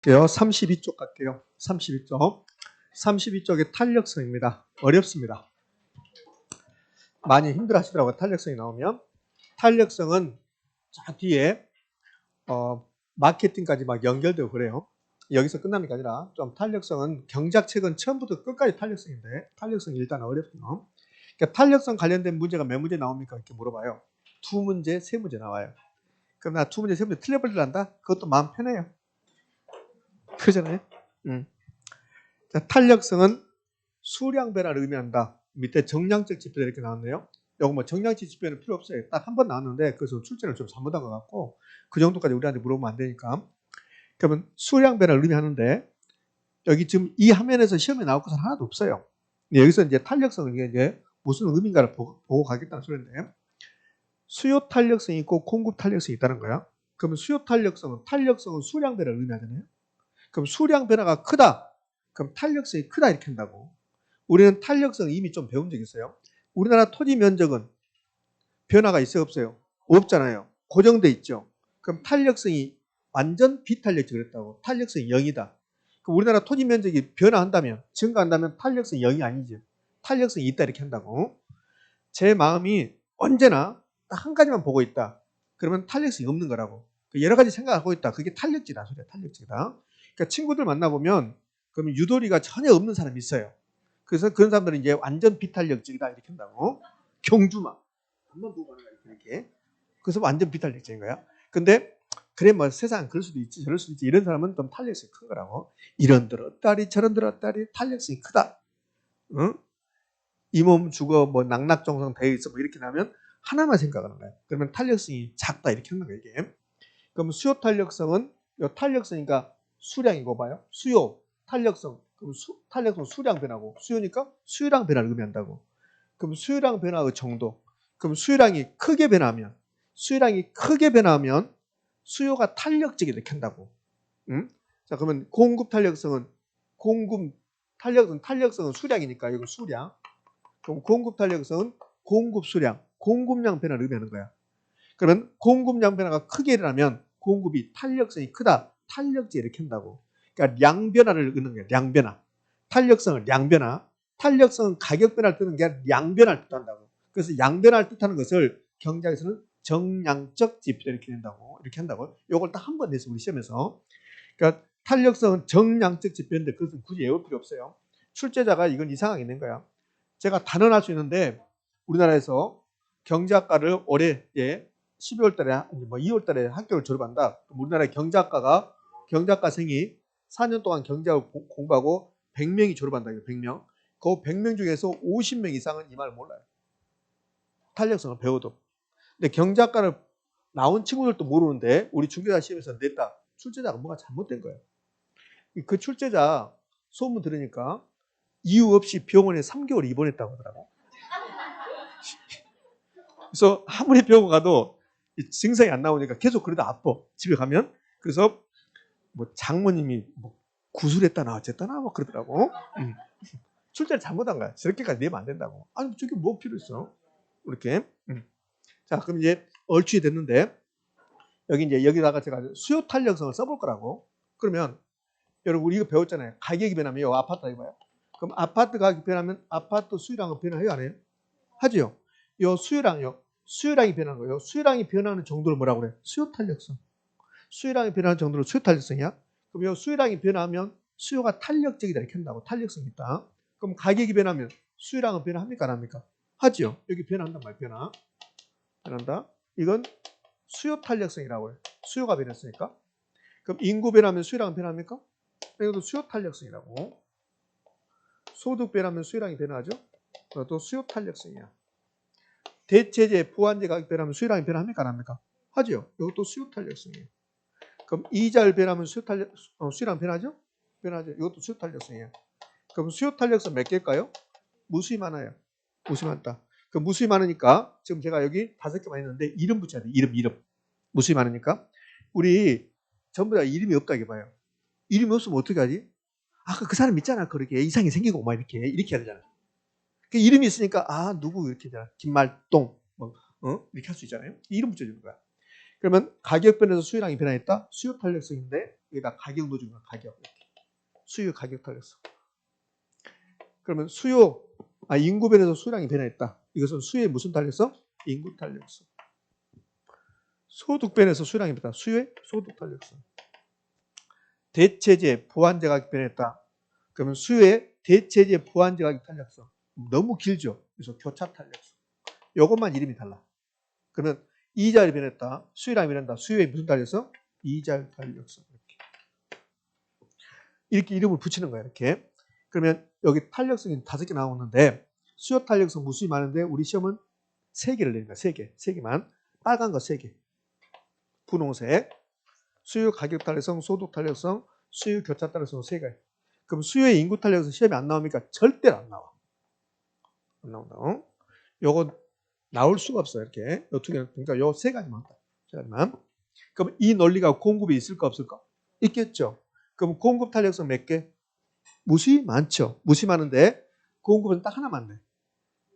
32쪽 갈게요. 32쪽. 32쪽의 탄력성입니다. 어렵습니다. 많이 힘들어 하시더라고요. 탄력성이 나오면. 탄력성은 저 뒤에 마케팅까지 막 연결되고 그래요. 여기서 끝나는 게 아니라 좀 탄력성은 경작책은 처음부터 끝까지 탄력성인데 탄력성이 일단 어렵고요. 그러니까 탄력성 관련된 문제가 몇 문제 나옵니까? 이렇게 물어봐요. 2문제, 3문제 나와요. 그럼 나 2문제, 3문제 틀려버리란다? 그것도 마음 편해요. 그러잖아요. 자, 탄력성은 수량 변화를 의미한다. 밑에 정량적 지표 이렇게 나왔네요. 요거 뭐 정량적 지표는 필요 없어요. 딱 한 번 나왔는데 그래서 출제를 좀 잘못한 것 같고 그 정도까지 우리한테 물어보면 안 되니까. 그러면 수량 변화를 의미하는데 여기 지금 이 화면에서 시험에 나올 것은 하나도 없어요. 여기서 이제 탄력성은 이제 무슨 의미인가를 보고 가겠다는 소리인데 수요 탄력성이 있고 공급 탄력성이 있다는 거야. 그러면 수요 탄력성은 수량 변화를 의미하잖아요. 그럼 수량 변화가 크다. 그럼 탄력성이 크다 이렇게 한다고. 우리는 탄력성 이미 좀 배운 적 있어요. 우리나라 토지 면적은 변화가 있어요, 없어요? 없잖아요. 고정돼 있죠. 그럼 탄력성이 완전 비탄력적 그랬다고. 탄력성이 0이다. 그럼 우리나라 토지 면적이 변화한다면, 증가한다면 탄력성이 0이 아니죠. 탄력성이 있다 이렇게 한다고. 제 마음이 언제나 딱 한 가지만 보고 있다. 그러면 탄력성이 없는 거라고. 여러 가지 생각하고 있다. 그게 탄력지다 소리야. 탄력지다. 그러니까 친구들 만나보면 그러면 유도리가 전혀 없는 사람이 있어요. 그래서 그런 사람들은 이제 완전 비탄력적이다 이렇게 한다고. 경주만 한번 보고 가는 거야 이렇게. 그래서 완전 비탄력적인 거야. 근데 그래 뭐 세상 그럴 수도 있지 저럴 수도 있지 이런 사람은 좀 탄력성이 큰 거라고. 이런 들었다리 저런 들었다리 탄력성이 크다. 응? 이 몸 죽어 뭐 낙낙정성 되어 있어 뭐 이렇게 나면 하나만 생각하는 거야. 그러면 탄력성이 작다 이렇게 하는 거야 이게. 그럼 수요 탄력성은 이 탄력성이니까 수량이고 봐요. 수요 탄력성. 그럼 탄력성 수량 변화고 수요니까 수요량 변화를 의미한다고. 그럼 수요량 변화의 정도. 그럼 수요량이 크게 변하면 수요가 탄력적이 이렇게 한다고. 응? 자 그러면 탄력성은 수량이니까 이거 수량. 그럼 공급 탄력성은 공급 수량, 공급량 변화를 의미하는 거야. 그러면 공급량 변화가 크게 일어나면 공급이 탄력성이 크다. 탄력지 이렇게 한다고. 그러니까 량 변화를 의미하는 거야. 량 변화. 탄력성은 량 변화. 탄력성은 가격 변화를 뜻하는 게 아니라 양 변화를 뜻한다고. 그래서 양 변화를 뜻하는 것을 경제학에서는 정량적 지표 이렇게 된다고. 이렇게 한다고. 이걸 딱 한 번 내서 우리 시험에서. 그러니까 탄력성은 정량적 지표인데 그것은 굳이 외울 필요 없어요. 출제자가 이건 이상하게 있는 거야. 제가 단언할 수 있는데 우리나라에서 경제학과를 올해 12월 달에 뭐 2월 달에 학교를 졸업한다. 우리나라의 경제학과생이 4년 동안 경제학을 공부하고 100명이 졸업한다. 100명. 그 100명 중에서 50명 이상은 이 말을 몰라요. 탄력성을 배워도. 근데 경제학과를 나온 친구들도 모르는데 우리 중개사 시험에서 냈다. 출제자가 뭐가 잘못된 거예요. 그 출제자 소문 들으니까 이유 없이 병원에 3개월 입원했다고 하더라고. 그래서 아무리 병원 가도 증상이 안 나오니까 계속 그러다 아파. 집에 가면. 그래서 뭐 장모님이 뭐 구술했다나 어쨌다나 뭐 그러더라고. 출제를 잘못한 거야. 저렇게까지 내면 안 된다고. 아니 저게 뭐 필요 있어? 이렇게. 자 그럼 이제 얼추이 됐는데 여기다가 제가 수요 탄력성을 써볼 거라고. 그러면 여러분 우리 이거 배웠잖아요. 가격이 변하면 요 아파트 이거예요. 그럼 아파트 가격이 변하면 아파트 수요량은 변화해요 안 해요? 하죠. 요 수요량이 변하는 거예요. 수요량이 변하는 정도를 뭐라고 그래? 수요 탄력성. 수요량이 변하는 정도로 수요 탄력성이야. 그럼 요 수요량이 변하면 수요가 탄력적이다 이렇게 한다고. 탄력성이 있다. 그럼 가격이 변하면 수요량은 변화합니까 안 합니까? 하죠. 여기 변한단 말이야. 변한다. 이건 수요 탄력성이라고 해요. 수요가 변했으니까. 그럼 인구 변하면 수요량은 변합니까? 이것도 수요 탄력성이라고. 소득 변하면 수요량이 변하죠. 그것도 수요 탄력성이야. 대체재, 부환재 가격 변하면 수요량이 변합니까 안 합니까? 하죠. 이것도 수요 탄력성이에요. 그럼 이자율 변하면 수요량 변하죠? 변하죠. 이것도 수요 탄력성이에요. 그럼 수요 탄력성 몇 개일까요? 무수히 많아요. 무수히 많다. 그럼 무수히 많으니까 지금 제가 여기 5개만 했는데 이름 붙여야 돼. 이름. 무수히 많으니까. 우리 전부 다 이름이 없다 이게 봐요. 이름이 없으면 어떻게 하지? 아까 그 사람 있잖아. 그렇게 이상이 생기고 막 이렇게 해야 되잖아. 그 이름이 있으니까 누구 이렇게 하잖아. 김말동 뭐, 이렇게 할 수 있잖아요. 이름 붙여주는 거야. 그러면 가격 변에서 수요량이 변화했다. 수요 탄력성인데 여기다 가격 넣어주는 거야. 가격. 이렇게. 수요 가격 탄력성. 그러면 인구 변에서 수량이 변했다. 이것은 수요의 무슨 탄력성? 인구 탄력성. 소득 변에서 수량이 변했다. 수요의 소득 탄력성. 대체재, 보완재 가격 변했다. 그러면 수요의 대체재, 보완재 가격 탄력성. 너무 길죠? 그래서 교차 탄력성. 이것만 이름이 달라. 그러면 이자율이 변했다. 수요량이 변한다. 수요의 무슨 탄력성? 이자율 탄력성. 이렇게 이름을 붙이는 거야. 이렇게. 그러면 여기 탄력성이 5개 나오는데 수요 탄력성 무수히 많은데 우리 시험은 3개를 내는 거야. 3개. 3개만. 빨간 거 3개. 분홍색. 수요 가격 탄력성, 소득 탄력성, 수요 교차 탄력성 3개. 그럼 수요의 인구 탄력성 시험이 안 나옵니까? 절대로 안 나와. 안 나온다. 요거 나올 수가 없어요. 이렇게. 요 2개는 그러니까 요 3가지만. 3가지만. 그럼 이 논리가 공급이 있을까 없을까? 있겠죠. 그럼 공급 탄력성 몇 개? 무수히 많죠. 무수히 많은데 공급은 딱 하나만 돼.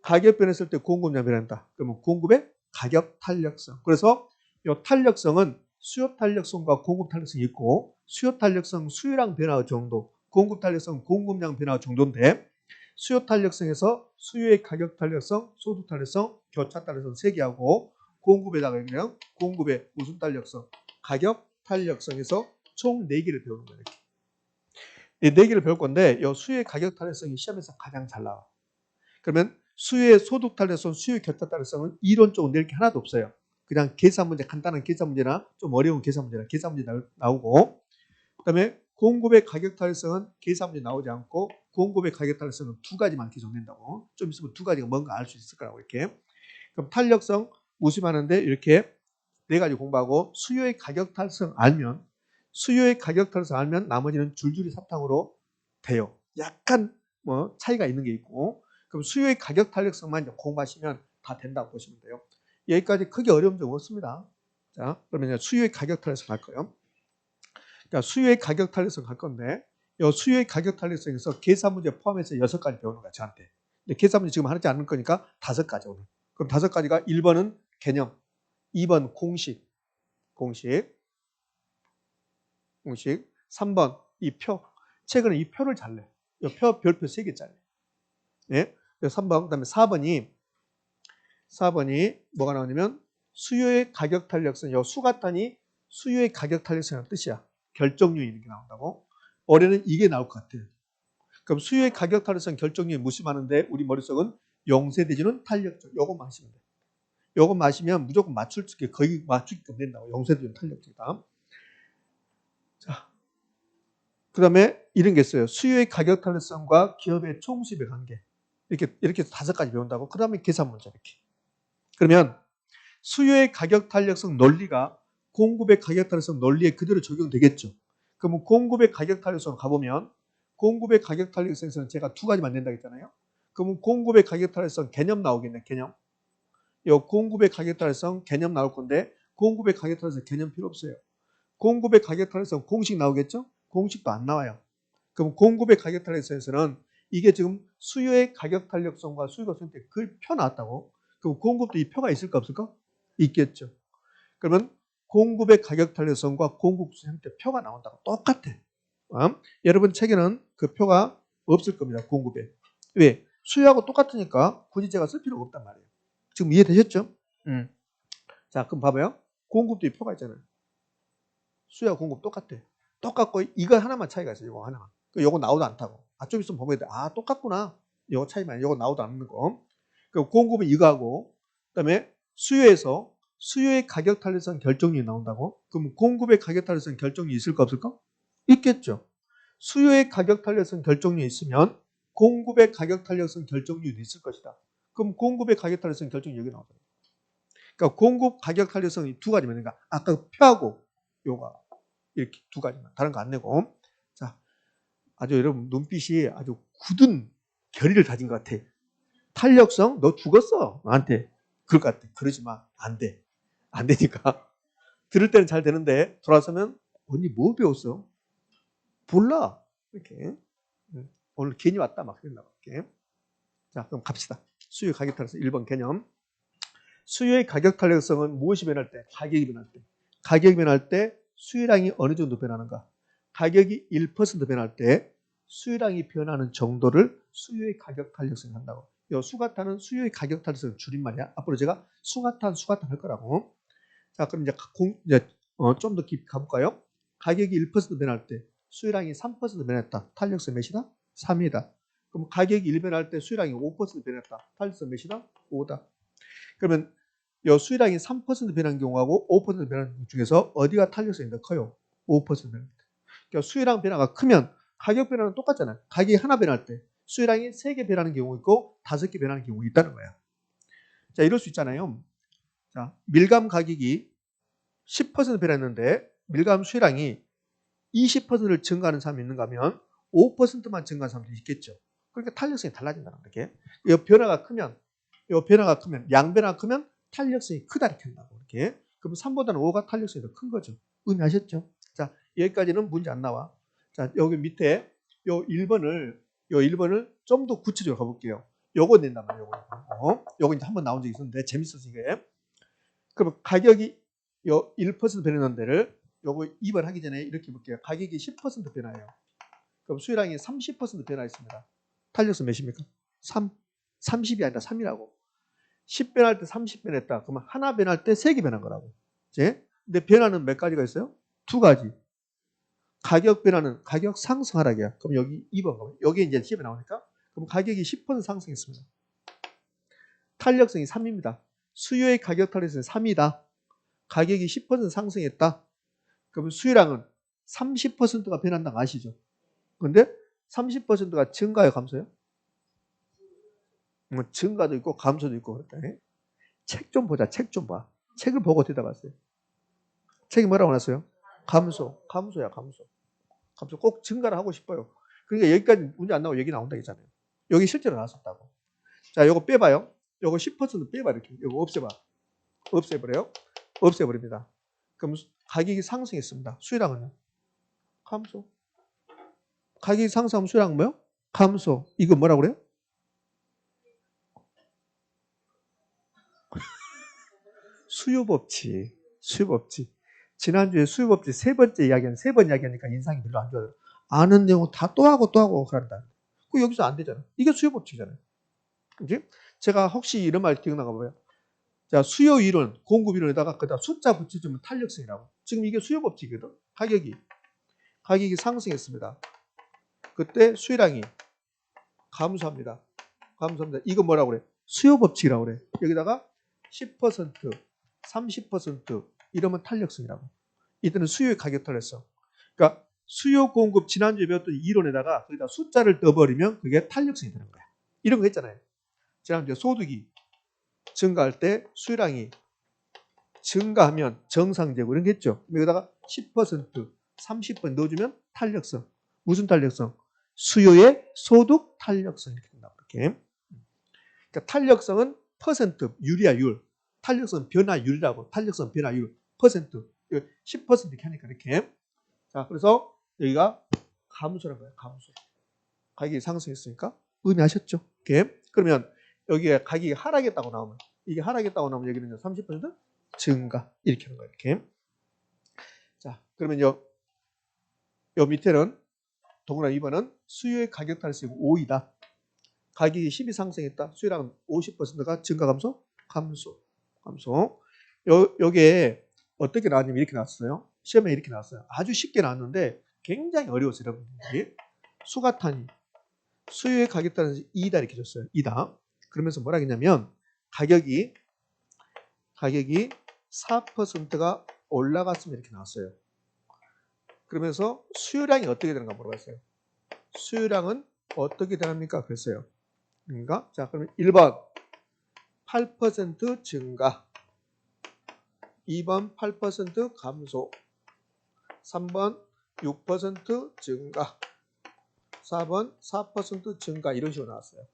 가격 변했을 때 공급량 변한다. 그러면 공급의 가격 탄력성. 그래서 이 탄력성은 수요 탄력성과 공급 탄력성이 있고 수요 탄력성 수요량 변화 정도, 공급 탄력성 공급량 변화 정도인데 수요 탄력성에서 수요의 가격 탄력성, 소득 탄력성, 교차 탄력성 3개하고 공급에다가 그냥 공급의 무슨 탄력성, 가격 탄력성에서 총 4개를 배우는 거예요. 이렇게. 이 4개를 배울 건데 이 수요의 가격 탄력성이 시험에서 가장 잘 나와. 그러면 수요의 소득 탄력성, 수요의 교차 탄력성은 이론적으로 낼 게 하나도 없어요. 그냥 계산 문제, 간단한 계산 문제나 좀 어려운 계산 문제나 계산 문제 나오고 그다음에 공급의 가격 탄력성은 계산 문제 나오지 않고 공급의 가격 탄력성은 2가지만 기존된다고. 좀 있으면 2가지가 뭔가 알 수 있을 거라고 이렇게. 그럼 탄력성 무심하는데 이렇게 4가지 공부하고 수요의 가격 탄력성 알면 나머지는 줄줄이 사탕으로 돼요. 약간 뭐 차이가 있는 게 있고 그럼 수요의 가격 탄력성만 공부하시면 다 된다고 보시면 돼요. 여기까지 크게 어려움 좀 없습니다. 자, 그러면 수요의 가격 탄력성 할 거예요. 그러니까 수요의 가격 탄력성 할 건데 이 수요의 가격 탄력성에서 계산 문제 포함해서 6가지 배우는 거야 저한테. 근데 계산 문제 지금 하지 않을 거니까 5가지 오늘. 그럼 5가지가 1번은 개념, 2번 공식, 3번 이 표. 최근에 이 표를 잘 내. 이 표 별표 3개짜리. 예? 3번 그다음에 4번이 뭐가 나오냐면 수요의 가격 탄력성. 이 수가탄이 수요의 가격 탄력성이라는 뜻이야. 결정률이 이렇게 나온다고. 올해는 이게 나올 것 같아요. 그럼 수요의 가격 탄력성 결정률이 무심하는데 우리 머릿속은 용세대주는 탄력적. 요것만 하시면 돼. 요것 마시면 무조건 맞출 수 있게 거의 맞추게끔 된다고. 용세대주는 탄력적이다. 자, 그 다음에 이런 게 있어요. 수요의 가격 탄력성과 기업의 총수입의 관계. 이렇게 5가지 배운다고. 그 다음에 계산 문제 이렇게. 그러면 수요의 가격 탄력성 논리가 공급의 가격 탄력성 논리에 그대로 적용되겠죠. 그러면 공급의 가격 탄력성 가보면 공급의 가격 탄력성에서는 제가 2가지만 낸다고 했잖아요. 그러면 공급의 가격 탄력성 개념 나오겠네. 개념. 이 공급의 가격 탄력성 개념 나올 건데 공급의 가격 탄력성 개념 필요 없어요. 공급의 가격 탄력성 공식 나오겠죠? 공식도 안 나와요. 그럼 공급의 가격 탄력성에서는 이게 지금 수요의 가격 탄력성과 수요가 선택 그 표 나왔다고. 그럼 공급도 이 표가 있을까 없을까? 있겠죠. 그러면 공급의 가격 탄력성과 공급 형태 표가 나온다고 똑같아. 여러분 책에는 그 표가 없을 겁니다. 공급에. 왜? 수요하고 똑같으니까 굳이 제가 쓸 필요가 없단 말이에요. 지금 이해되셨죠? 자, 그럼 봐봐요. 공급도 이 표가 있잖아요. 수요하고 공급 똑같아. 똑같고 이거 하나만 차이가 있어요. 이거 하나만. 이거 나오도 않다고. 좀 있으면 보면 돼. 똑같구나. 이거 차이만. 이거 나오도 않는 거. 그 공급은 이거하고 그다음에 수요에서 수요의 가격 탄력성 결정률이 나온다고? 그럼 공급의 가격 탄력성 결정률이 있을까 없을까? 있겠죠. 수요의 가격 탄력성 결정률이 있으면 공급의 가격 탄력성 결정률이 있을 것이다. 그럼 공급의 가격 탄력성 결정률이 여기 나오잖아요. 그러니까 공급 가격 탄력성이 2가지만. 그러니까 아까 표하고 요가 이렇게 2가지만. 다른 거 안 내고. 자, 아주 여러분 눈빛이 아주 굳은 결의를 다진 것 같아. 탄력성? 너 죽었어. 나한테. 그럴 것 같아. 그러지 마. 안 돼. 안 되니까. 들을 때는 잘 되는데 돌아서면 언니 뭐 배웠어? 몰라. 이렇게. 오늘 괜히 왔다 막 그런다고. 이렇게. 자, 그럼 갑시다. 수요 가격 탄력성 1번 개념. 수요의 가격 탄력성은 무엇이 변할 때? 가격이 변할 때. 가격이 변할 때 수요량이 어느 정도 변하는가? 가격이 1% 변할 때 수요량이 변하는 정도를 수요의 가격 탄력성이 한다고. 이 수가탄은 수요의 가격 탄력성 줄임말이야. 앞으로 제가 수가탄 할 거라고. 자, 그럼 이제 좀 더 깊이 가볼까요? 가격이 1% 변할 때 수요량이 3% 변했다. 탄력성 몇이다? 3이다. 그럼 가격이 1 변할 때 수요량이 5% 변했다. 탄력성 몇이다? 5다. 그러면 이 수요량이 3% 변한 경우하고 5% 변한 경우 중에서 어디가 탄력성이 더 커요? 5% 변합니다. 그러니까 수요량 변화가 크면 가격 변화는 똑같잖아요. 가격이 하나 변할 때 수요량이 3개 변하는 경우 있고 5개 변하는 경우 있다는 거야. 자, 이럴 수 있잖아요. 자, 밀감 가격이 10% 변했는데 밀감 수요량이 20%를 증가하는 사람이 있는가 하면 5%만 증가하는 사람도 있겠죠. 그러니까 탄력성이 달라진다는 거예요. 이 변화가 크면 양 변화가 크면 탄력성이 크다 이렇게 한다고. 이렇게. 그럼 3보다는 5가 탄력성이 더 큰 거죠. 의미하셨죠? 자, 여기까지는 문제 안 나와. 자, 여기 밑에 요 1번을 좀 더 구체적으로 가볼게요. 요거 낸단 말이에요. 요거 이제 한번 나온 적이 있었는데 재밌어서 이게. 그럼 가격이 요 1% 변하는 데를 요거 2번 하기 전에 이렇게 볼게요. 가격이 10% 변화해요. 그럼 수요량이 30% 변화했습니다. 탄력성 몇입니까? 3. 30이 아니라 3이라고. 10 변할 때 30 변했다. 그러면 하나 변할 때 3개 변한 거라고. 이제 근데 변화는 몇 가지가 있어요? 2가지. 가격 변화는 가격 상승 하락이야. 그럼 여기 2번 가면 여기 이제 시험에 나오니까 그럼 가격이 10% 상승했습니다. 탄력성이 3입니다. 수요의 가격 탄력성이 3이다. 가격이 10% 상승했다. 그러면 수요량은 30%가 변한다는 거 아시죠? 근데 30%가 증가요, 감소요? 뭐 증가도 있고 감소도 있고 그렇다. 책 좀 보자. 책 좀 봐. 책을 보고 대답하세요. 책이 뭐라고 나왔어요? 감소야, 감소. 감소 꼭 증가를 하고 싶어요. 그러니까 여기까지 문제 안 나오고 여기 나온다 했잖아요. 여기 실제로 나왔었다고. 자, 요거 빼봐요. 요거 10% 빼봐 이렇게. 요거 없애봐. 없애버려요. 없애버립니다. 그럼 가격이 상승했습니다. 수요량은요? 감소. 가격이 상승하면 수요량은 뭐요? 감소. 이거 뭐라고 그래요? 수요법칙. 지난주에 수요법칙 세 번째 이야기는 세 번 이야기하니까 인상이 별로 안 좋아요. 아는 내용 다 또 하고 그런다. 그 여기서 안 되잖아요. 이게 수요법칙이잖아요. 그지? 제가 혹시 이런 말 기억나가 봐요. 자, 수요 이론, 공급 이론에다가 그다음 숫자 붙여주면 탄력성이라고. 지금 이게 수요법칙이거든. 가격이 상승했습니다. 그때 수요량이 감소합니다. 이거 뭐라고 그래? 수요법칙이라고 그래. 여기다가 10%, 30% 이러면 탄력성이라고. 이때는 수요의 가격 탄력성. 그러니까 수요 공급 지난주에 배웠던 이론에다가 거기다 숫자를 넣어버리면 그게 탄력성이 되는 거야. 이런 거 했잖아요. 지난주에 소득이 증가할 때 수요량이 증가하면 정상되고 이런 게 했죠. 여기다가 10%, 30% 넣어주면 탄력성. 무슨 탄력성? 수요의 소득 탄력성 이렇게 된다고. 이렇게. 그러니까 탄력성은 퍼센트, 율이야, 율. 탄력성 변화율이라고. 탄력성 변화율. 퍼센트. 10% 이렇게 하니까 이렇게. 자, 그래서 여기가 감소라는 거예요. 감소. 가격이 상승했으니까 의미하셨죠? 이렇게. 그러면 여기에 가격이 하락했다고 나오면 이게 하락했다고 나오면 여기는 30% 증가 이렇게 하는 거예요. 이렇게. 자, 그러면 요 밑에는 동그라미 2번은 수요의 가격 탄력성이 5이다. 가격이 10이 상승했다. 수요량은 50%가 증가 감소? 감소. 요게 어떻게 나왔냐면 이렇게 나왔어요. 시험에 이렇게 나왔어요. 아주 쉽게 나왔는데 굉장히 어려웠어요, 여러분들이. 수가탄이 수요의 가격 탄력성이 2다 이렇게 줬어요. 2다. 그러면서 뭐라 했냐면 가격이 4%가 올라갔으면 이렇게 나왔어요. 그러면서 수요량이 어떻게 되는가 물어봤어요. 수요량은 어떻게 되랍니까? 그랬어요. 그러니까 자, 그러면 1번 8% 증가, 2번 8% 감소, 3번 6% 증가, 4번 4% 증가 이런 식으로 나왔어요.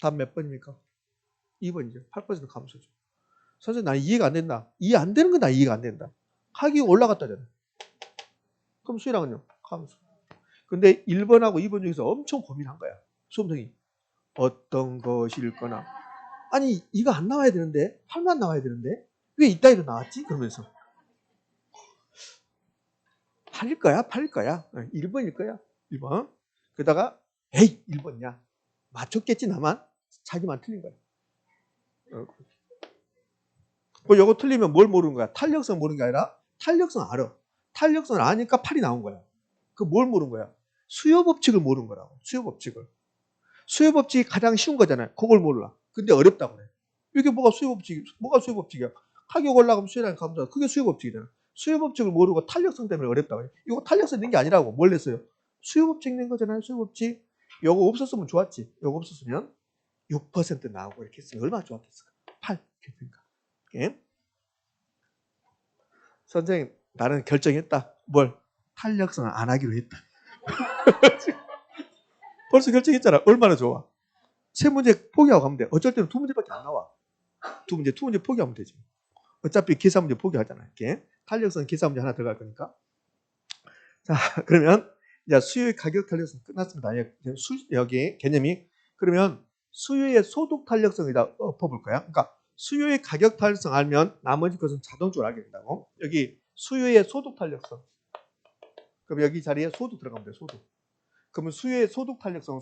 답 몇 번입니까? 2번이죠. 8% 감소죠. 선생님 나 이해가 안 된다. 이해 안 되는 건 나 이해가 안 된다. 가격이 올라갔다잖아요. 그럼 수요량은요? 감소. 근데 1번하고 2번 중에서 엄청 고민한 거야. 수험생이. 어떤 것일 거나. 아니 이거 안 나와야 되는데 8만 나와야 되는데 왜 이따위로 나왔지? 그러면서 팔릴 거야, 팔릴 거야. 1번일 거야, 1번. 그러다가 에이, 1번이야. 맞췄겠지, 나만. 자기만 틀린 거야. 뭐 요거 틀리면 뭘 모르는 거야? 탄력성 모르는 게 아니라 탄력성 알아. 탄력성을 아니까 팔이 나온 거야. 그 뭘 모르는 거야? 수요 법칙을 모르는 거라고. 수요 법칙을. 수요 법칙이 가장 쉬운 거잖아요. 그걸 몰라. 근데 어렵다고 그래. 이게 뭐가 수요 법칙이, 뭐가 수요 법칙이야? 가격 올라가면 수요량이 감소하고 그게 수요 법칙이잖아. 수요 법칙을 모르고 탄력성 때문에 어렵다고 해. 이거 탄력성 있는 게 아니라고. 뭘 냈어요? 수요 법칙 낸 거잖아요. 수요 법칙. 요거 없었으면 좋았지. 요거 없었으면 6% 나오고 이렇게 했으면 얼마나 좋았겠어. 8. 이렇게 되니까. 예? 선생님, 나는 결정했다. 뭘? 탄력성을 안 하기로 했다. 벌써 결정했잖아. 얼마나 좋아. 세 문제 포기하고 가면 돼. 어쩔 때는 두 문제밖에 안 나와. 두 문제 포기하면 되지. 어차피 계산 문제 포기하잖아. 이렇게. 탄력성 계산 문제 하나 들어갈 거니까. 자, 그러면 이제 수요의 가격 탄력성 끝났습니다. 여기 개념이. 그러면 수요의 소득 탄력성이다 엎어볼 거야. 그러니까 수요의 가격 탄력성 알면 나머지 것은 자동적으로 알게 된다고. 여기 수요의 소득 탄력성. 그럼 여기 자리에 소득 들어가면 돼. 소득. 그러면 수요의 소득 탄력성은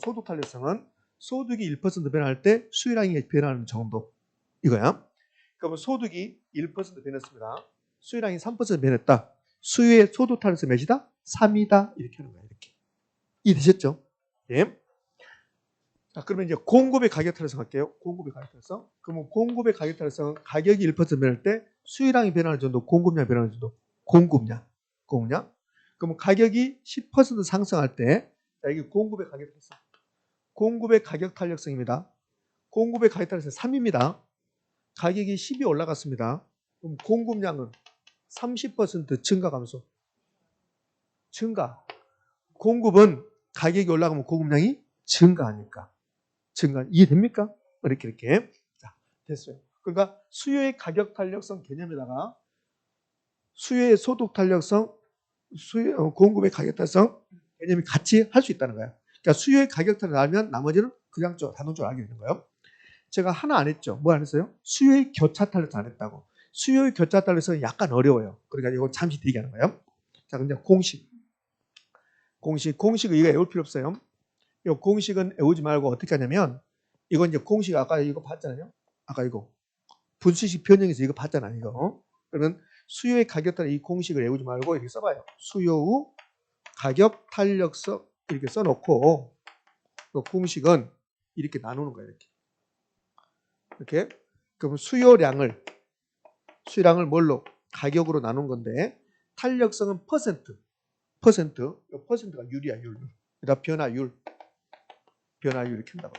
소득이 1% 변할 때 수요량이 변하는 정도. 이거야. 그러면 소득이 1% 변했습니다. 수요량이 3% 변했다. 수요의 소득 탄력성 몇이다? 3이다. 이렇게 하는 거야. 이렇게. 이해되셨죠? 예. 자, 그러면 이제 공급의 가격 탄력성 할게요. 공급의 가격 탄력성. 그러면 공급의 가격 탄력성은 가격이 1% 변할 때 수요량이 변하는 정도, 공급량 변하는 정도. 공급량. 그러면 가격이 10% 상승할 때, 자, 이게 공급의 가격 탄력성. 공급의 가격 탄력성입니다. 공급의 가격 탄력성 3입니다. 가격이 10이 올라갔습니다. 그럼 공급량은 30% 증가 감소. 증가. 공급은 가격이 올라가면 공급량이 증가하니까. 증가. 이해됩니까? 이렇게. 자, 됐어요. 그러니까 수요의 가격 탄력성 개념에다가 수요의 소득 탄력성, 공급의 가격 탄력성 개념이 같이 할 수 있다는 거야. 그러니까 수요의 가격 탄력을 알면 나머지는 그냥 자동적으로 알게 되는 거예요. 제가 하나 안 했죠. 뭐 안 했어요? 수요의 교차 탄력성 안 했다고. 수요의 교차 탄력성은 약간 어려워요. 그러니까 이거 잠시 대기하는 거예요. 자, 근데 공식을 이거 외울 필요 없어요. 이 공식은 외우지 말고 어떻게 하냐면 이건 이제 공식 아까 이거 봤잖아요. 아까 이거 분수식 변형에서 이거 봤잖아요. 이거. 그러면 수요의 가격 탄력 이 공식을 외우지 말고 이렇게 써봐요. 수요의 가격 탄력성 이렇게 써놓고 그 공식은 이렇게 나누는 거예요. 이렇게. 그럼 수요량을 뭘로? 가격으로 나눈 건데 탄력성은 퍼센트가 율이야, 율. 그다음 변화율 이렇게 한다고.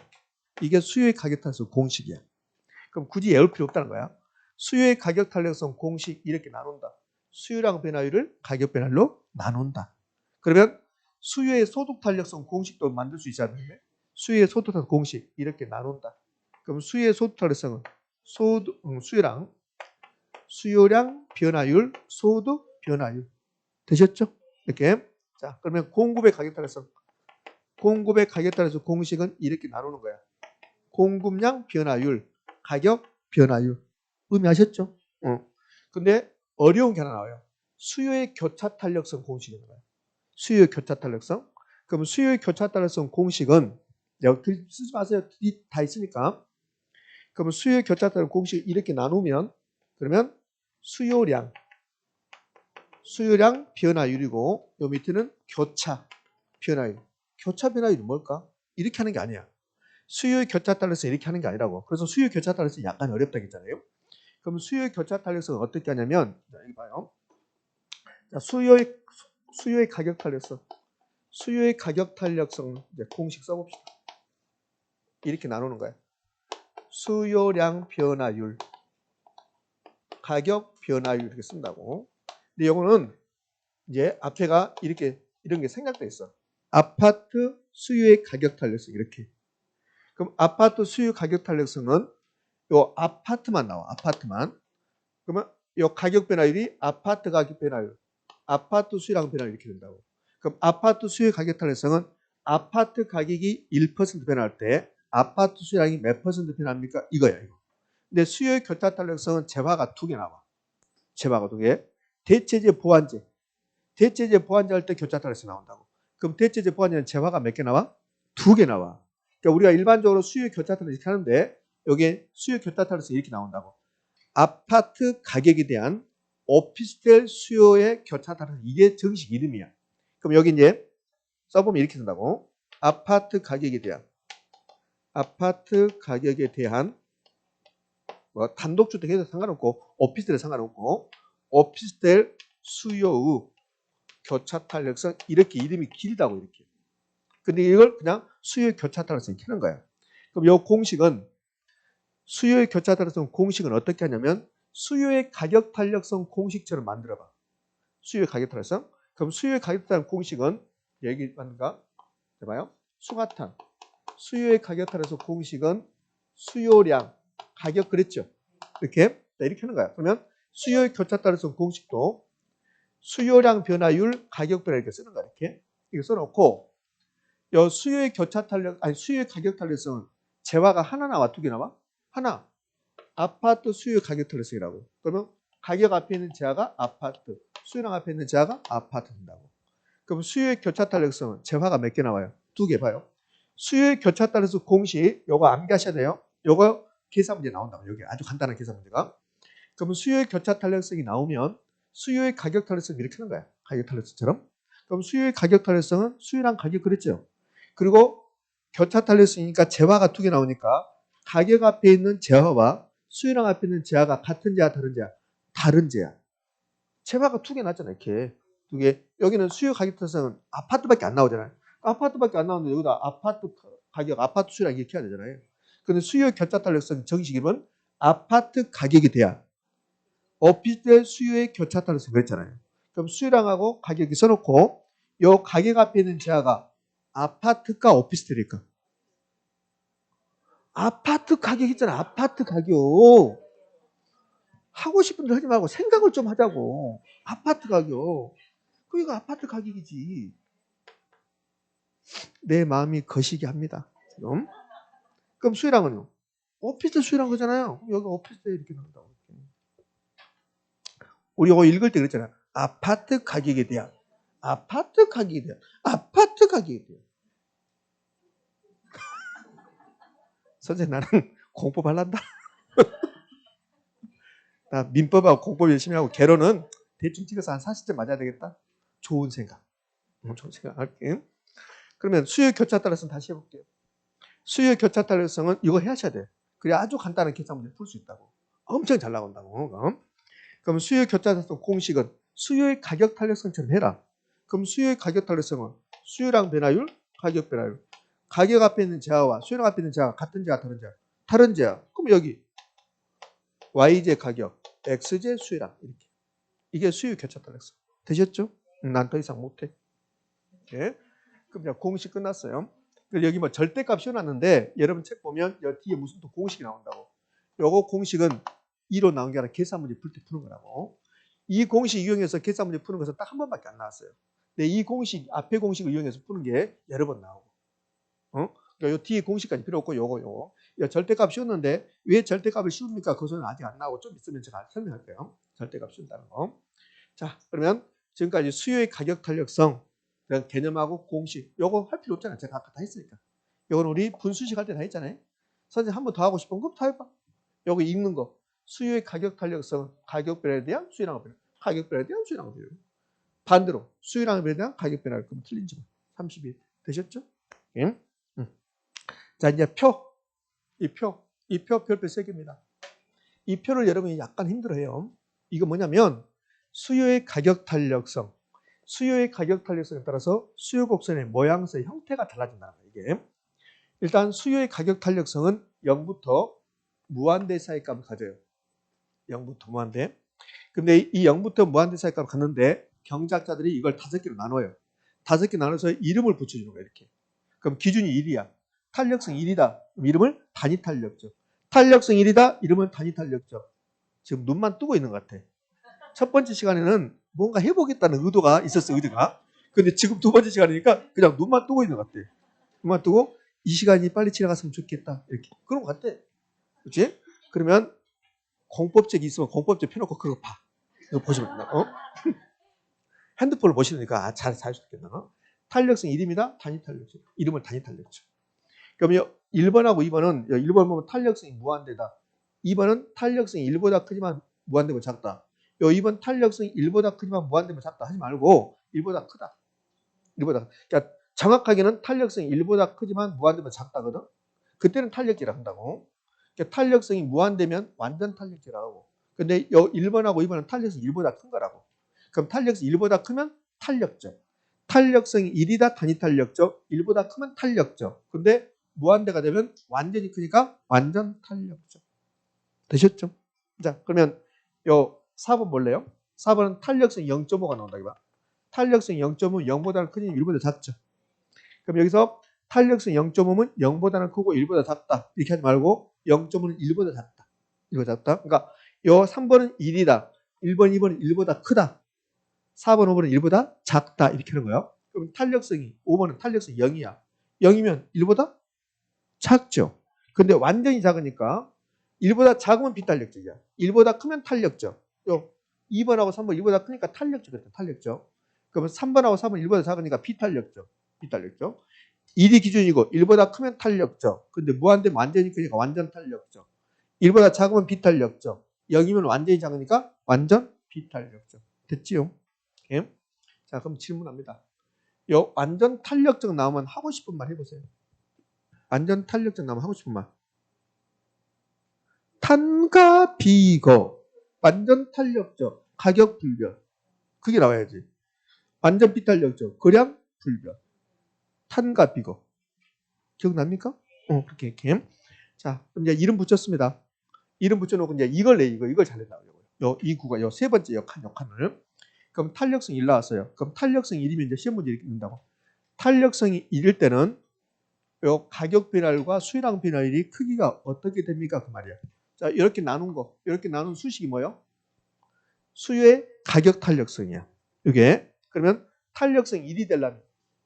이게 수요의 가격 탄력성 공식이야. 그럼 굳이 외울 필요 없다는 거야. 수요의 가격 탄력성 공식 이렇게 나눈다. 수요량 변화율을 가격 변화율로 나눈다. 그러면 수요의 소득 탄력성 공식도 만들 수 있지 않나요? 수요의 소득 탄력성 공식 이렇게 나눈다. 그럼 수요의 소득 탄력성은 수요량 변화율, 소득 변화율. 되셨죠? 이렇게. 자, 그러면 공급의 가격 탄력성 공식은 이렇게 나누는 거야. 공급량 변화율, 가격 변화율. 의미하셨죠? 근데 어려운 게 하나 나와요. 수요의 교차 탄력성 공식이 나와요. 수요의 교차 탄력성. 그럼 수요의 교차 탄력성 공식은 여기 쓰지 마세요. 다 있으니까. 그러면 수요의 교차 탄력성 공식을 이렇게 나누면 그러면 수요량 변화율이고 요 밑에는 교차 변화율. 교차 변화율이 뭘까? 이렇게 하는 게 아니야. 수요의 교차 탄력성 이렇게 하는 게 아니라고. 그래서 수요 교차 탄력성이 약간 어렵다고 했잖아요. 그럼 수요의 교차 탄력성은 어떻게 하냐면 자, 여기 봐요. 자, 수요의 가격 탄력성 이제 공식 써봅시다. 이렇게 나누는 거야. 수요량 변화율, 가격 변화율 이렇게 쓴다고. 근데 이거는 이제 앞에가 이런 게 생략돼 있어. 아파트 수요의 가격 탄력성 이렇게. 그럼 아파트 수요 가격 탄력성은 요 아파트만 나와. 아파트만. 그러면 요 가격 변화율이 아파트 가격 변화율, 아파트 수요량 변화율 이렇게 된다고. 그럼 아파트 수요 가격 탄력성은 아파트 가격이 1% 변할 때 아파트 수요량이 몇 퍼센트 변합니까? 이거야, 이거. 근데 수요의 교차 탄력성은 재화가 두 개 나와. 재화가 두 개. 대체제, 보완제. 대체제 보완제 할 때 교차 탄력성 나온다고. 그럼 대체제 보완제는 재화가 몇 개 나와? 2개 나와. 그러니까 우리가 일반적으로 수요 교차 탄력 이렇게 하는데 여기에 수요 교차 탄력성이 이렇게 나온다고. 아파트 가격에 대한 오피스텔 수요의 교차 탄력성. 이게 정식 이름이야. 그럼 여기 이제 써보면 이렇게 쓴다고. 아파트 가격에 대한 뭐 단독주택에도 상관없고 오피스텔에 상관없고 오피스텔 수요의 교차 탄력성 이렇게 이름이 길다고 이렇게. 근데 이걸 그냥 수요의 교차 탄력성 이렇게 하는 거야. 그럼 이 공식은 수요의 교차 탄력성 공식은 어떻게 하냐면 수요의 가격 탄력성 공식처럼 만들어봐. 수요의 가격 탄력성. 그럼 수요의 가격 탄력성 공식은 여기 맞는가? 해봐요. 수가탄. 수요의 가격 탄력성 공식은 수요량 가격 그랬죠. 이렇게 하는 거야. 그러면 수요의 교차 탄력성 공식도 수요량 변화율 가격 변화 이렇게 쓰는 거야. 이렇게 써놓고 요 수요의 교차 탄력 수요의 가격 탄력성은 재화가 하나 나와 2개 나와? 하나. 아파트 수요 가격 탄력성이라고. 그러면 가격 앞에 있는 재화가 아파트, 수요량 앞에 있는 재화가 아파트 된다고. 그럼 수요의 교차 탄력성은 재화가 몇 개 나와요? 2개 봐요. 수요의 교차 탄력성 공식 요거 암기하셔야 돼요. 요거 계산 문제 나온다고. 여기 아주 간단한 계산 문제가. 그러면 수요의 교차 탄력성이 나오면 수요의 가격 탄력성 이렇게 하는 거야. 가격 탄력성처럼. 그럼 수요의 가격 탄력성은 수요랑 가격 그랬죠. 그리고 교차 탄력성이니까 재화가 2개 나오니까 가격 앞에 있는 재화와 수요랑 앞에 있는 재화가 같은 재화 다른 재화? 다른 재화. 재화가 2개 나왔잖아요. 이렇게 2개. 여기는 수요 가격 탄력성은 아파트밖에 안 나오잖아요. 아파트밖에 안 나오는데 여기다 아파트 가격, 아파트 수요랑 이렇게 해야 되잖아요. 근데 수요 교차 탄력성 정식 이름은 아파트 가격에 대한 오피스텔 수요의 교차 탄력성 그랬잖아요. 그럼 수요량하고 가격이 써놓고 요 가격 앞에 있는 재화가 아파트가 오피스텔일까? 아파트 가격 있잖아. 아파트 가격. 하고 싶은 대로 하지 말고 생각을 좀 하자고. 아파트 가격. 그러니까 아파트 가격이지. 내 마음이 거시기 합니다. 지금. 그럼 수요량은요? 오피스텔 수요량 그잖아요. 여기 오피스텔 이렇게 나온다고. 우리 이거 읽을 때 그랬잖아요. 아파트 가격에 대한. 아파트 가격에 대한. 아파트 가격에 대한. 선생님 나는 공법 할란다. 나 민법하고 공법 열심히 하고 개론은 대충 찍어서 한 40점 맞아야 되겠다. 좋은 생각. 좋은 생각 할게. 그러면 수요 교차 탄력성 다시 해볼게요. 수요 교차 탄력성은 이거 하셔야 돼. 그래 아주 간단한 계산 문제 풀 수 있다고. 엄청 잘 나온다고. 그럼 수요 교차 탄력성 공식은 수요의 가격 탄력성처럼 해라. 그럼 수요의 가격 탄력성은 수요량 변화율, 가격 변화율. 가격 앞에 있는 재화와 수요량 앞에 있는 재화 같은 재화 다른 재화? 다른 재화. 그럼 여기 Y제 가격, X제 수요량 이렇게. 이게 수요 교차 탄력성. 되셨죠? 난 더 이상 못해. 예. 그럼 이제 공식 끝났어요. 여기 뭐 절대값 씌워놨는데 여러분 책 보면 여기 뒤에 무슨 또 공식이 나온다고. 요거 공식은 2로 나온 게 아니라 계산 문제 풀 때 푸는 거라고. 이 공식 이용해서 계산 문제 푸는 것은 딱 한 번밖에 안 나왔어요. 근데 이 공식 앞에 공식을 이용해서 푸는 게 여러 번 나오고. 그러니까 요 뒤에 공식까지 필요 없고 요거. 절대값 씌웠는데 왜 절대값을 씌웁니까? 그것은 아직 안 나오고 좀 있으면 제가 설명할게요. 절대값 씌운다는 거. 자, 그러면 지금까지 수요의 가격 탄력성 개념하고 공식 요거 할 필요 없잖아요. 제가 아까 다 했으니까. 요건 우리 분수식 할 때 다 했잖아요. 선생님 한 번 더 하고 싶은 거 다 해봐. 요거 읽는 거. 수요의 가격 탄력성 가격 변화에 대한 수요량 변화. 가격 변화에 대한 수요량 변화. 반대로 수요량 변화에 대한 가격 변화를 그럼 틀린지 뭐. 32 되셨죠? 예? 자 이제 이 표 별표 3개입니다. 이 표를 여러분이 약간 힘들어해요. 이거 뭐냐면 수요의 가격 탄력성. 수요의 가격 탄력성에 따라서 수요 곡선의 모양새 형태가 달라진다는 거예요. 이게. 일단 수요의 가격 탄력성은 0부터 무한대 사이 값을 가져요. 0부터 무한대. 근데 이 0부터 무한대 사이 값을 갖는데 경작자들이 이걸 5개로 나눠요. 5개 나눠서 이름을 붙여주는 거예요. 이렇게. 그럼 기준이 1이야. 탄력성 1이다. 그럼 이름을 단위 탄력적. 탄력성 1이다. 이름은 단위 탄력적. 지금 눈만 뜨고 있는 것 같아. 첫 번째 시간에는 뭔가 해보겠다는 의도가 있었어, 의도가. 근데 지금 두 번째 시간이니까 그냥 눈만 뜨고 있는 것 같아. 눈만 뜨고 이 시간이 빨리 지나갔으면 좋겠다. 이렇게. 그런 것 같아. 그렇지? 그러면 공법책이 있으면 공법책 펴놓고 그거 봐. 이거 보시면 된다. 핸드폰을 보시니까 잘 살 수 있겠나? 탄력성 1입니다. 단위 탄력성. 이름은 단위 탄력성. 그럼 1번하고 2번은 1번 보면 탄력성이 무한대다. 2번은 탄력성이 1보다 크지만 무한대면 작다. 2번 탄력성이 1보다 크지만 무한대면 작다 하지 말고 1보다 크다. 1보다. 그러니까 정확하게는 탄력성이 1보다 크지만 무한대면 작다거든. 그때는 탄력지라 한다고. 그러니까 탄력성이 무한대면 완전 탄력지라고 하고. 근데 1번하고 2번은 탄력성이 1보다 큰 거라고. 그럼 탄력성이 1보다 크면 탄력적. 탄력성이 1이다 단위 탄력적. 1보다 크면 탄력적. 근데 무한대가 되면 완전히 크니까 완전 탄력적. 되셨죠? 자, 그러면 요 4번 볼래요? 4번은 탄력성 0.5가 나온다. 이봐. 탄력성 0.5는 0보다는 크니 1보다 작죠. 그럼 여기서 탄력성 0.5는 0보다는 크고 1보다 작다. 이렇게 하지 말고 0.5는 1보다 작다. 1보다 작다. 그러니까 요 3번은 1이다. 1번, 2번은 1보다 크다. 4번, 5번은 1보다 작다. 이렇게 하는 거예요. 그럼 탄력성이 5번은 탄력성이 0이야. 0이면 1보다 작죠. 근데 완전히 작으니까 1보다 작으면 비탄력적이야. 1보다 크면 탄력적. 2번하고 3번 1보다 크니까 탄력적이다. 탄력적. 그러면 3번하고 4번 1보다 작으니까 비탄력적. 비탄력적. 1이 기준이고 1보다 크면 탄력적. 근데 무한대면 완전히 크니까 완전 탄력적. 1보다 작으면 비탄력적. 0이면 완전히 작으니까 완전 비탄력적. 됐지요? 예? 자, 그럼 질문합니다. 완전 탄력적 나오면 하고 싶은 말 해보세요. 완전 탄력적 나오면 하고 싶은 말. 탄과 비거. 완전 탄력적. 가격 불변. 그게 나와야지. 완전 비탄력적. 거량 불변. 탄과 비거. 기억납니까? 그렇게 이렇게. 자, 그럼 이제 이름 붙였습니다. 이름 붙여놓고 이제 이걸 이걸 잘 낸다고요. 이 구가 세 번째 역할을. 그럼 탄력성 1 나왔어요. 그럼 탄력성 1이면 이제 시험 문제 이렇게 낸다고. 탄력성이 1일 때는 요 가격 변화율과 수율량 변화율이 크기가 어떻게 됩니까? 그 말이야. 자, 이렇게 나눈 거, 이렇게 나눈 수식이 뭐예요? 수요의 가격 탄력성이야. 이게 그러면 탄력성 1이 되려면,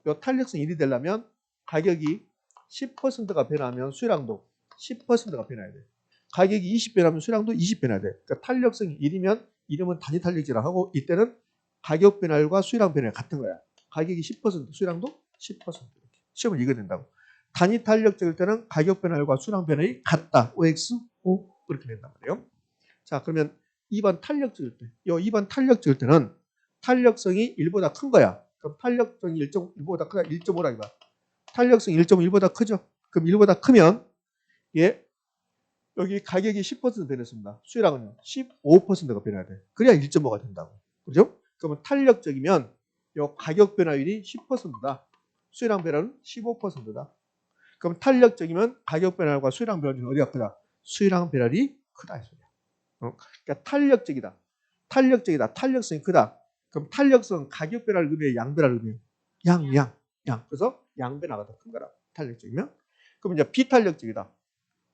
요 탄력성 1이 되려면 가격이 10%가 변하면 수량도 10%가 변해야 돼. 가격이 20 변하면 수량도 20 변해야 돼. 그러니까 탄력성이 1이면 이름은 단위 탄력지라 하고 이때는 가격 변화율과 수량 변화율 같은 거야. 가격이 10%, 수량도 10% 이렇게. 시험을 이겨야 된다고. 단위 탄력적일 때는 가격 변화율과 수량 변화율이 같다. OX, O 이렇게 된단 말이에요. 자, 그러면 2번 탄력적일 때. 2번 탄력적일 때는 탄력성이 1보다 큰 거야. 그럼 탄력성이 1.1보다 크다. 1.5라 이봐. 탄력성이 1.1보다 크죠. 그럼 1보다 크면 여기 가격이 10% 변했습니다. 수율량은요. 15%가 변해야 돼. 그래야 1.5가 된다고. 그죠? 그러면 탄력적이면 요 가격 변화율이 10%다. 수율량 변화는 15%다. 그럼 탄력적이면 가격 변화율과 수율량 변화율이 어디가 크다? 수율량 변화율이 크다. 이 소리야. 그러니까 탄력적이다. 탄력적이다. 탄력성이 크다. 그럼 탄력성 가격 변화를 의미해 양 변화를 의미해? 양. 그래서 양 변화가 더 큰 거라. 탄력적이면. 그럼 이제 비탄력적이다.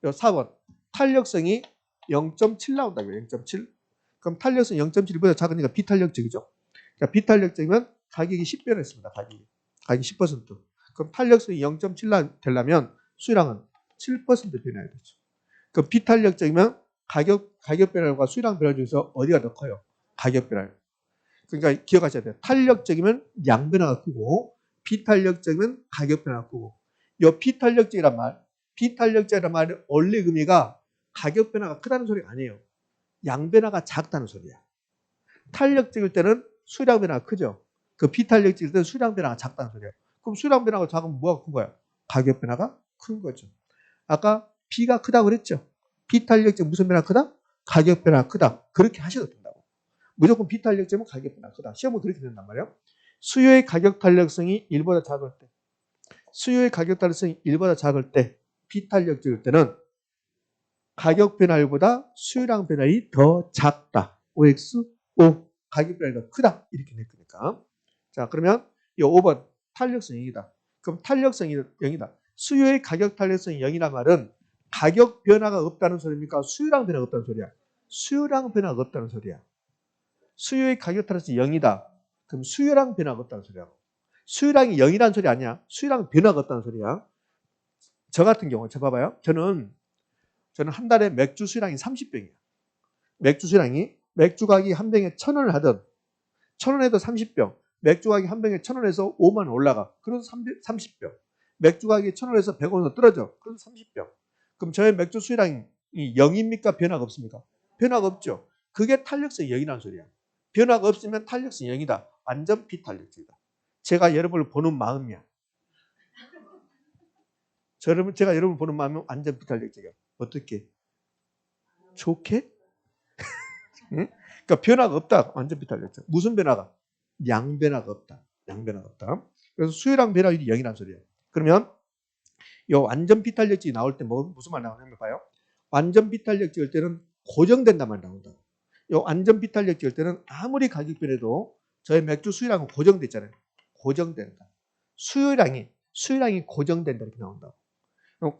요 4번. 탄력성이 0.7 나온다고요. 0.7. 그럼 탄력성 0.7보다 작으니까 비탄력적이죠. 그러니까 비탄력적이면 가격이 10 변했습니다. 가격이 10%. 그럼 탄력성이 0.7 되려면 수량은 7% 변해야 되죠. 그럼 비탄력적이면 가격 변화율과 수량 변화 중에서 어디가 더 커요? 가격 변화율. 그러니까 기억하셔야 돼요. 탄력적이면 양 변화가 크고 비탄력적이면 가격 변화가 크고. 이 비탄력적이란 말은 원래 의미가 가격 변화가 크다는 소리가 아니에요. 양 변화가 작다는 소리야. 탄력적일 때는 수량 변화가 크죠. 그 비탄력적일 때는 수량 변화가 작다는 소리야. 그럼 수량 변화가 작으면 뭐가 큰 거야? 가격 변화가 큰 거죠. 아까 B가 크다고 그랬죠. 비탄력적 무슨 변화가 크다? 가격 변화가 크다. 그렇게 하셔도 된다고. 무조건 비탄력적이면 가격 변화가 크다. 시험은 그렇게 된단 말이에요. 수요의 가격 탄력성이 1보다 작을 때, 수요의 가격 탄력성이 1보다 작을 때, 비탄력적일 때는 가격 변화율보다 수요량 변화율이 더 작다. OX, O. 가격 변화율이 더 크다. 이렇게 낼 거니까. 자, 그러면 이 5번 탄력성 0이다. 그럼 탄력성이 0이다. 수요의 가격 탄력성이 0이란 말은 가격 변화가 없다는 소리입니까? 수요량 변화가 없다는 소리야. 수요량 변화가 없다는 소리야. 수요의 가격 탄력성이 0이다. 그럼 수요량 변화가 없다는 소리야. 수요량이 0이라는 소리 아니야. 수요량 변화가 없다는 소리야. 저 같은 경우, 저 봐봐요. 저는 한 달에 맥주 수량이 30병이에요. 맥주 수량이 맥주 가격이 한 병에 1,000원을 하든 1,000원 해도 30병. 맥주 가격이 한 병에 1,000원에서 5만 원 올라가. 그래서 30병. 맥주 가격이 1,000원에서 100원으로 떨어져. 그래서 30병. 그럼 저의 맥주 수요량이 0입니까? 변화가 없습니까? 변화가 없죠. 그게 탄력성이 0이라는 소리야. 변화가 없으면 탄력성이 0이다. 완전 비탄력적이다. 제가 여러분을 보는 마음이야. 제가 여러분을 보는 마음은 완전 비탄력적이야. 어떻게? 좋게? 응? 그러니까 변화가 없다. 완전 비탄력적. 무슨 변화가? 양 변화가 없다. 양 변화가 없다. 그래서 수요량 변화율이 0이라는 소리예요. 그러면 이 완전 비탄력적이 나올 때 무슨 말 나오냐면 봐요. 완전 비탄력적일 때는 고정된단 말 나온다. 이 완전 비탄력적일 때는 아무리 가격 변해도 저의 맥주 수요량은 고정됐잖아요. 고정된다. 수요량이 고정된다 이렇게 나온다.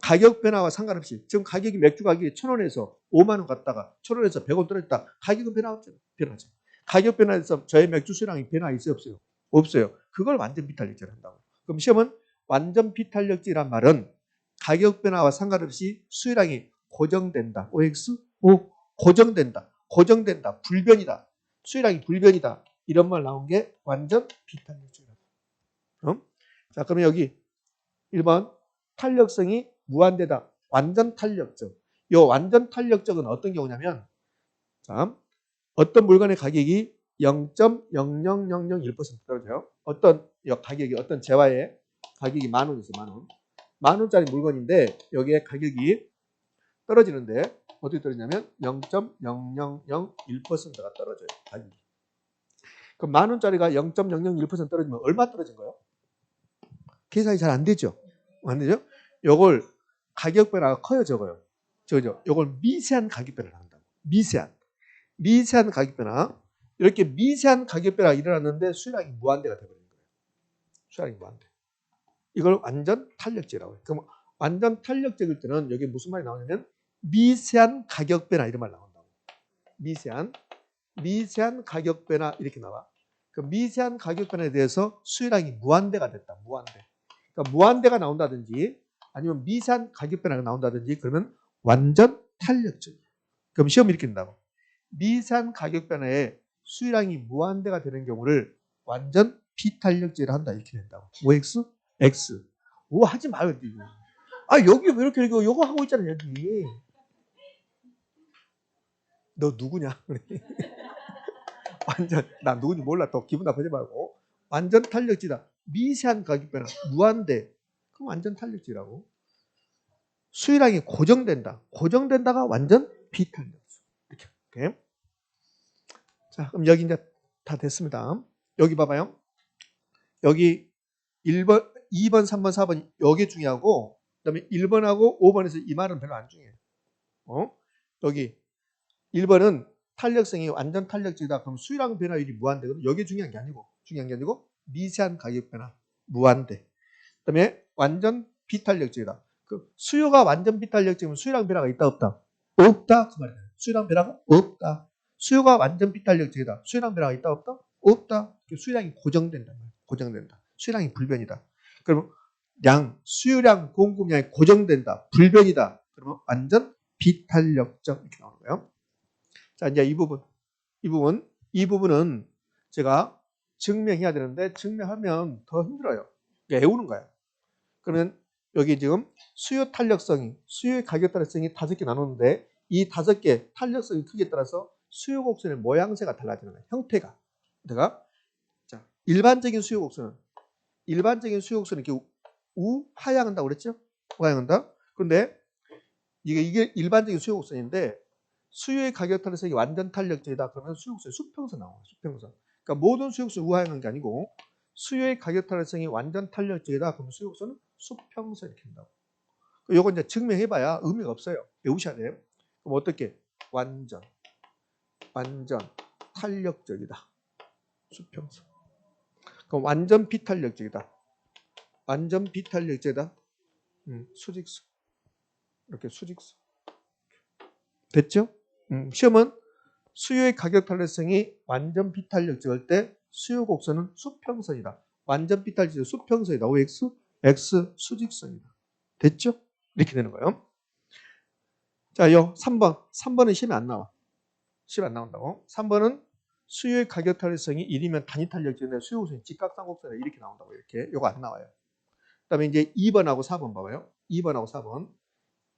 가격 변화와 상관없이 지금 가격이 맥주 가격이 1,000원에서 5만 원 갔다가 1,000원에서 100원 떨어졌다. 가격은 변하죠. 가격 변화에서 저의 맥주 수요량이 변화 있어요, 없어요? 없어요. 그걸 완전 비탄력적으로 한다고. 그럼 시험은 완전 비탄력적이란 말은 가격 변화와 상관없이 수요량이 고정된다. OX? 고정된다. 고정된다. 불변이다. 수요량이 불변이다. 이런 말 나온 게 완전 비탄력적이다. 자, 그러면 여기 1번 탄력성이 무한대다. 완전 탄력적. 이 완전 탄력적은 어떤 경우냐면 자, 어떤 물건의 가격이 0.00001% 떨어져요. 어떤 가격이 어떤 재화의 가격이 만 원이죠. 만 원. 만 원짜리 물건인데 여기에 가격이 떨어지는데 어떻게 떨어지냐면 0.0001%가 떨어져요. 가격이. 그럼 만 원짜리가 0.001% 떨어지면 얼마 떨어진 거예요? 계산이 잘 안 되죠. 안 되죠? 요걸 가격 변화가 커요, 적어요. 저죠. 요걸 미세한 가격 변화를 한다고. 미세한 가격 변화. 이렇게 미세한 가격 변화가 일어났는데 수요량이 무한대가 되버린 거예요. 수요량이 무한대. 이걸 완전 탄력적이라고 해요. 그럼 완전 탄력적일 때는 여기 무슨 말이 나오냐면 미세한 가격 변화 이런 말 나온다고. 미세한 가격 변화 이렇게 나와. 그 미세한 가격 변화에 대해서 수요량이 무한대가 됐다. 무한대. 그러니까 무한대가 나온다든지 아니면 미세한 가격 변화가 나온다든지 그러면 완전 탄력적. 그럼 시험 이렇게 된다고. 미세한 가격 변화에 수요량이 무한대가 되는 경우를 완전 비탄력적이라 한다. 이렇게 된다고. OX? X. 오 하지 마요. 아 여기 왜 이렇게 이거 하고 있잖아 여기. 너 누구냐? 완전 나 누군지 몰라. 또 기분 나쁘지 말고. 완전 탄력지다. 미세한 가격 변화 무한대. 그럼 완전 탄력지라고. 수요량이 고정된다. 고정된다가 완전 비탄력. 이렇게. 오케이. 자, 그럼 여기 이제 다 됐습니다. 여기 봐봐요. 여기 1번, 2번, 3번, 4번 여기 중요하고 그다음에 1번하고 5번에서 이 말은 별로 안 중요해요. 여기 1번은 탄력성이 완전 탄력적이다. 그럼 수요량 변화율이 무한대거든. 여기 중요한 게 아니고 미세한 가격 변화 무한대. 그다음에 완전 비탄력적이다. 그 수요가 완전 비탄력적이면 수요량 변화가 있다 없다? 없다 그 말이에요. 수요량 변화가 없다. 수요가 완전 비탄력적이다. 수요량 변화가 있다 없다? 없다. 수요량이 고정된다. 고정된다. 수요량이 불변이다. 그러면 수요량 공급량이 고정된다. 불변이다. 그러면 완전 비탄력적 이렇게 나오는 거예요. 자, 이제 이 부분은 제가 증명해야 되는데 증명하면 더 힘들어요. 외우는 거예요. 그러면 여기 지금 수요 탄력성이, 수요의 가격 탄력성이 5개 나누는데 이 5개 탄력성의 크기에 따라서 수요 곡선의 모양새가 달라지는 거예요. 형태가. 자, 일반적인 수요 곡선은 이렇게 하향한다고 그랬죠? 하향한다. 그런데 이게 일반적인 수요 곡선인데 수요의 가격 탄력성이 완전 탄력적이다. 그러면 수요 곡선이 수평선 나와요. 수평선. 그러니까 모든 수요 곡선이 우하향한 게 아니고 수요의 가격 탄력성이 완전 탄력적이다. 그러면 수요 곡선은 수평선 이렇게 한다고. 요거 이제 증명해봐야 의미가 없어요. 외우셔야 돼요. 그럼 어떻게? 완전 탄력적이다. 수평선. 그럼 완전 비탄력적이다. 수직선. 이렇게 수직선. 됐죠? 시험은 수요의 가격 탄력성이 완전 비탄력적일 때 수요 곡선은 수평선이다. 완전 비탄력적 수평선이다. OX, X 수직선이다. 됐죠? 이렇게 되는 거예요. 자, 요 3번은 시험에 안 나와. 시험에 안 나온다고. 3번은 수요의 가격 탄력성이 1이면 단위 탄력적인데 수요 곡선이 직각삼곡선에 이렇게 나온다고 이렇게. 요거 안 나와요. 그다음에 이제 2번하고 4번 봐봐요. 2번하고 4번.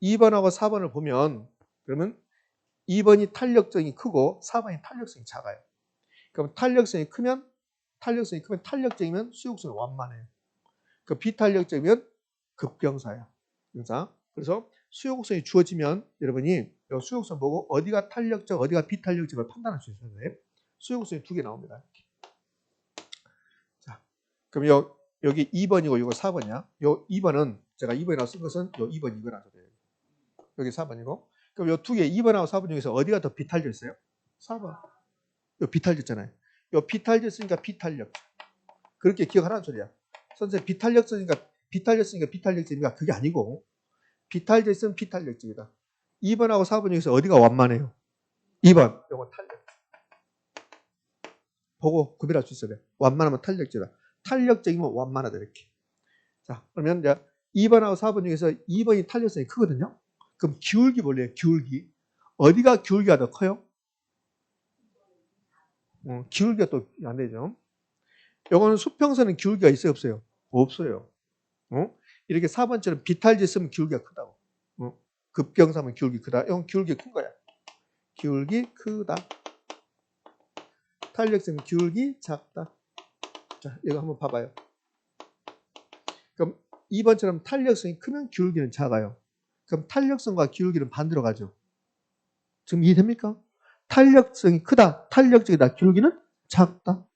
2번하고 4번을 보면 그러면 2번이 탄력성이 크고 4번이 탄력성이 작아요. 그럼 탄력성이 크면 탄력적이면 수요곡선이 완만해요. 그 비탄력적이면 급경사야. 그래서 수요곡선이 주어지면 여러분이 이 수요곡선 보고 어디가 탄력적, 어디가 비탄력적을 판단할 수 있어요. 수요곡선이 두 개 나옵니다. 자, 그럼 여기 2번이고 이거 4번이야. 요 2번은 제가 2번이라고 쓴 것은 요 2번 이거라서 돼요. 여기 4번이고. 그럼 요 두 개 2번하고 4번 중에서 어디가 더 비탄력 있어요? 4번. 요 비탄력잖아요. 요 비탄력 쓰니까 비탄력. 그렇게 기억하라는 소리야. 선생님 비탄력 쓰니까 비탄력적이니까 그게 아니고 비탄력 있으면 비탄력적이다. 2번하고 4번 중에서 어디가 완만해요? 2번. 요거 탄력. 보고 구별할 수 있어야 돼. 완만하면 탄력적이다. 탄력적이면 완만하다 이렇게. 자, 그러면 이제 2번하고 4번 중에서 2번이 탄력성이 크거든요. 그럼 기울기 볼래요? 기울기. 어디가 기울기가 더 커요? 기울기가 또 안 되죠. 요거는 수평선은 기울기가 있어요, 없어요? 없어요. 이렇게 4번처럼 비탈지 쓰면 기울기가 크다고. 급경사면 기울기 크다. 이건 기울기 큰 거야. 기울기 크다. 탄력성 기울기 작다. 자, 이거 한번 봐봐요. 그럼 2번처럼 탄력성이 크면 기울기는 작아요. 그럼 탄력성과 기울기는 반대로 가죠. 지금 이해됩니까? 탄력성이 크다, 탄력적이다, 기울기는 작다.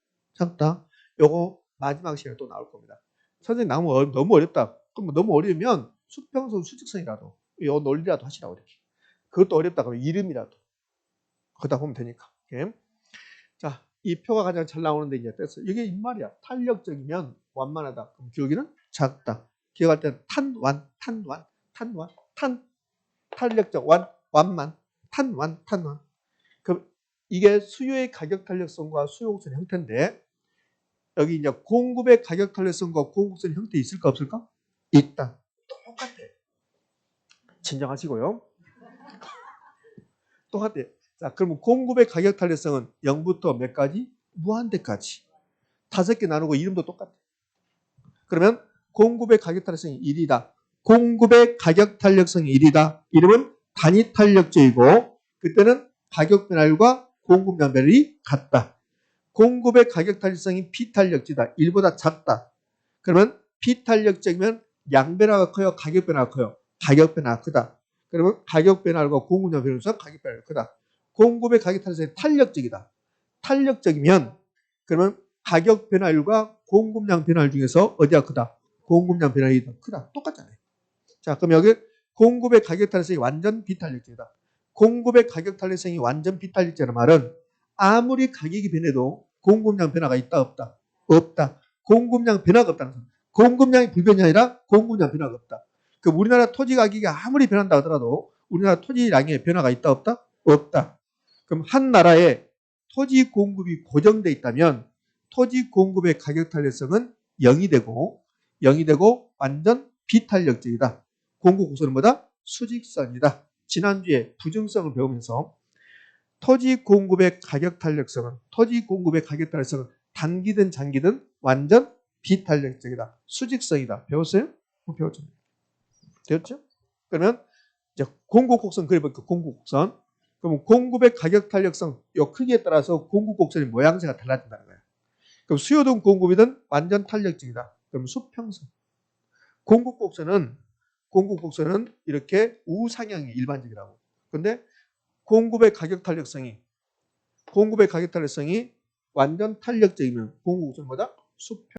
요거 마지막 시간에 또 나올 겁니다. 선생님 너무 어렵다. 그럼 너무 어려우면 수평선 수직선이라도 요 논리라도 하시라고 이렇게. 그것도 어렵다 그러면 이름이라도 거기다 보면 되니까. 오케이? 자, 이 표가 가장 잘 나오는데 이제 됐어. 이게 이 말이야. 탄력적이면 완만하다. 그럼 기울기는 작다. 기억할 때는 탄완. 탄력적 완만. 탄완. 그럼 이게 수요의 가격 탄력성과 수요 곡선 형태인데 여기 이제 공급의 가격 탄력성과 공급선 형태 있을까 없을까? 있다. 똑같아. 진정하시고요. 똑같아. 자, 그러면 공급의 가격 탄력성은 0부터 몇 가지? 무한대까지. 5개 나누고 이름도 똑같아. 그러면 공급의 가격 탄력성이 1이다. 공급의 가격 탄력성이 1이다. 이름은 단위 탄력제이고 그때는 가격 변화율과 공급량 변율이 같다. 공급의 가격 탄력성이 비탄력제다. 1보다 작다. 그러면 비탄력적이면 양 변화가 커요? 가격 변화가 커요? 가격 변화가 크다. 그러면 가격 변화율과 공급량 변화에서 가격 변화가 크다. 공급의 가격 탄력성이 탄력적이다. 탄력적이면 그러면 가격 변화율과 공급량 변화율 중에서 어디가 크다? 공급량 변화율이 더 크다. 똑같잖아요. 자, 그럼 여기 공급의 가격 탄력성이 완전 비탄력적이다. 공급의 가격 탄력성이 완전 비탄력적이라는 말은 아무리 가격이 변해도 공급량 변화가 있다 없다? 없다. 공급량 변화가 없다는 거죠. 공급량이 불변이 아니라 공급량 변화가 없다. 그럼 우리나라 토지 가격이 아무리 변한다 하더라도 우리나라 토지량에 변화가 있다 없다? 없다. 그럼 한 나라에 토지 공급이 고정돼 있다면 토지 공급의 가격 탄력성은 0이 되고 완전 비탄력적이다. 공급 곡선은 뭐다? 수직선이다. 지난주에 부증성을 배우면서 토지 공급의 가격 탄력성은 단기든 장기든 완전 비탄력적이다. 수직성이다. 배웠어요? 배웠죠. 되었죠? 그러면 이제 공급 곡선 그려볼게요. 공급 곡선. 그럼 공급의 가격 탄력성 요 크기에 따라서 공급 곡선의 모양새가 달라진다는 거예요. 그럼 수요든 공급이든 완전 탄력적이다. 그럼 수평선. 공급 곡선은 이렇게 우상향이 일반적이라고. 근데 공급의 가격 탄력성이 완전 탄력적이면 공급 곡선보다 수평